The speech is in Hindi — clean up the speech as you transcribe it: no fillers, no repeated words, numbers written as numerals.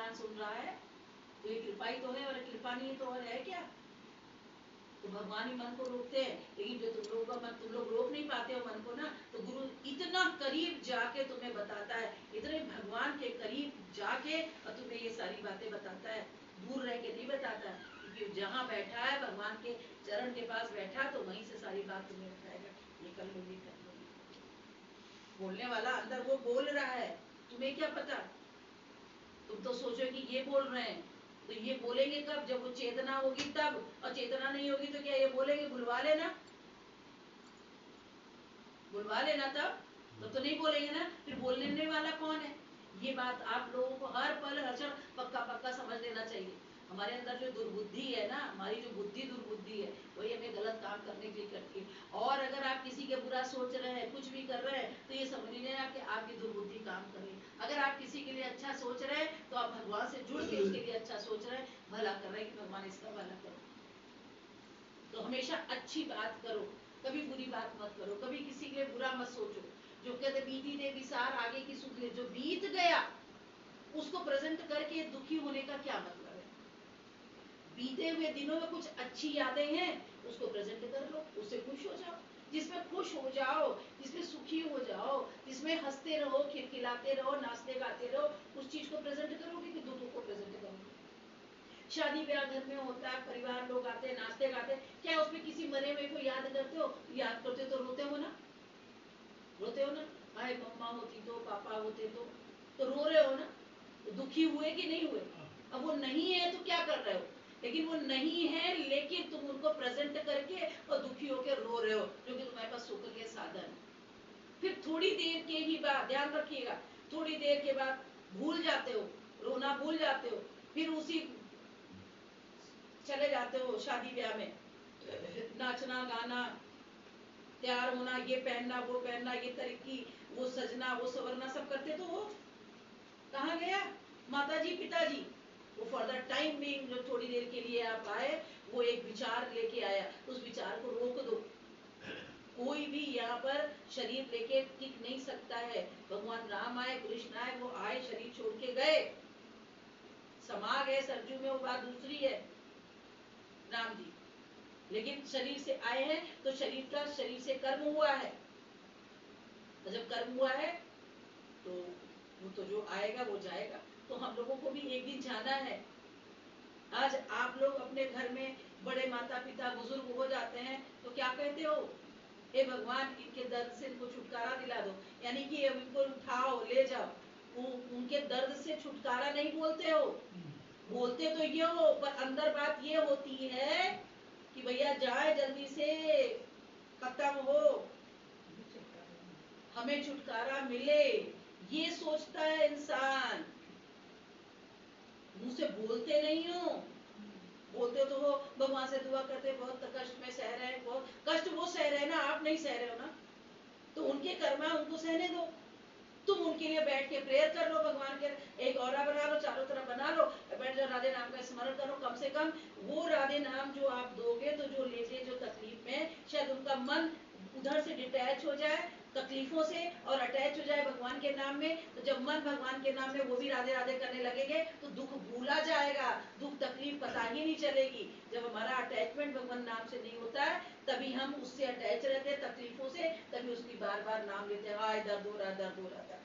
भगवान सुन रहा है? तो ये कृपा ही तो है, और कृपा नहीं तो और है क्या? तो भगवान ही मन को रोकते हैं, लेकिन जो तुम लोगों का मन, तुम लोग रोक नहीं पाते हो मन को ना, तो गुरु इतना करीब जाके तुम्हें बताता है, इतने भगवान के करीब जाके और तुम्हें ये सारी बातें बताता है, दूर रह के नहीं बताता है, क्योंकि जहाँ बैठा है भगवान के चरण के पास बैठा, तो वहीं से सारी बात तुम्हें बताएगा, ये कर लो, ये कर लो। बोलने वाला अंदर वो बोल रहा है, तुम्हें क्या पता? तुम तो सोचो कि ये बोल रहे हैं, तो ये बोलेंगे कब? जब वो चेतना होगी तब, और चेतना नहीं होगी तो क्या ये बोलेंगे? बुलवा लेना, बुलवा लेना, तब तो नहीं बोलेंगे ना। फिर बोलने वाला कौन है? ये बात आप लोगों को हर पल हर क्षण पक्का पक्का समझ लेना चाहिए। हमारे अंदर जो दुर्बुद्धि है ना, हमारी जो बुद्धि दुर्बुद्धि है, वही हमें गलत काम करने के लिए करती है। और अगर आप किसी के बुरा सोच रहे हैं, कुछ भी कर रहे हैं, तो ये समझ लेना कि आपकी दुर्बुद्धि काम कर रही है। अगर आप किसी के लिए अच्छा सोच रहे हैं, तो आप भगवान से जुड़ के उसके लिए अच्छा सोच रहे हैं, भला कर रहे हैं कि भगवान इसका भला करो। तो हमेशा अच्छी बात करो, कभी बुरी बात मत करो, कभी किसी के लिए बुरा मत सोचो। जो कहते बीती दे विसार आगे की सुख ले, जो बीत गया उसको प्रेजेंट करके दुखी होने का क्या मतलब है? बीते हुए दिनों में कुछ अच्छी यादें हैं, उसको प्रेजेंट कर लो, उससे खुश हो जाओ। जिसमें खुश हो जाओ, जिसमें सुखी हो जाओ, जिसमें हंसते रहो, खिलखिलाते रहो, नाचते गाते रहो, उस चीज को प्रेजेंट करोगे कि दुखों को प्रेजेंट करोगे? शादी ब्याह घर में होता है, परिवार लोग आते हैं, नाचते गाते, क्या उसमें किसी मरे हुए को याद करते हो? याद करते तो रोते हो ना, रोते हो ना। भाई मम्मा होती तो, पापा होते तो रो रहे हो ना, तो दुखी हुए कि नहीं हुए? अब वो नहीं है तो क्या कर रहे हो? लेकिन वो नहीं है, लेकिन तुम उनको प्रेजेंट करके और दुखी होकर रो रहे हो, जो कि तुम्हारे पास सुख के साधन। फिर थोड़ी देर के ही बाद, ध्यान रखिएगा, थोड़ी देर के बाद भूल जाते हो, रोना भूल जाते हो, फिर उसी चले जाते हो शादी ब्याह में, नाचना गाना, तैयार होना, ये पहनना वो पहनना, ये तरक्की, वो सजना वो सवरना सब करते, तो वो कहाँ गया? माताजी पिताजी। वो फॉर द टाइम बीइंग, जो थोड़ी देर के लिए आप आए, वो एक विचार लेके आया, उस विचार को रोक दो। कोई भी यहाँ पर शरीर लेके टिक नहीं सकता है। भगवान राम आए, कृष्ण आए, वो आए, शरीर छोड़ के गए, समा गए सरजू में, वो बात दूसरी है, राम जी। लेकिन शरीर से आए हैं तो शरीर का, शरीर से कर्म हुआ है, तो जब कर्म हुआ है तो वो तो जो आएगा वो जाएगा। तो हम लोगों को भी एक दिन जाना है। आज आप लोग अपने घर में बड़े माता पिता बुजुर्ग हो जाते हैं, तो क्या कहते हो? हे भगवान, इनके दर्द से इनको छुटकारा दिला दो, यानी कि इनको उठाओ ले जाओ। उनके दर्द से छुटकारा नहीं बोलते हो, बोलते तो ये हो, पर अंदर बात ये होती है कि भैया जाए जल्दी से, खत्म हो, हमें छुटकारा मिले, ये सोचता है इंसान। मुंह से बोलते नहीं हो, बोलते तो हो भगवान से दुआ करते, बहुत कष्ट में सह रहे हैं, बहुत कष्ट वो सह रहे हैं ना, आप नहीं सह रहे हो ना, तो उनके कर्मा उनको सहने दो। तुम उनके लिए बैठ के प्रेयर कर लो, भगवान के एक औरा बना लो, चारों तरफ बना लो, बैठ जाओ, राधे नाम का स्मरण करो। कम से कम वो राधे नाम जो आप दोगे, तो जो लेते जो तकलीफ में, शायद उनका मन उधर से डिटैच हो जाए तकलीफों से और अटैच हो जाए भगवान के नाम में। तो जब मन भगवान के नाम में वो भी राधे राधे करने लगेंगे, तो दुख भूला जाएगा, दुख तकलीफ पता ही नहीं चलेगी। जब हमारा अटैचमेंट भगवान नाम से नहीं होता है, तभी हम उससे अटैच रहते हैं, तकलीफों से, तभी उसकी बार बार नाम लेते हैं, हाय दर्द हो रहा, दर्द हो रहा था।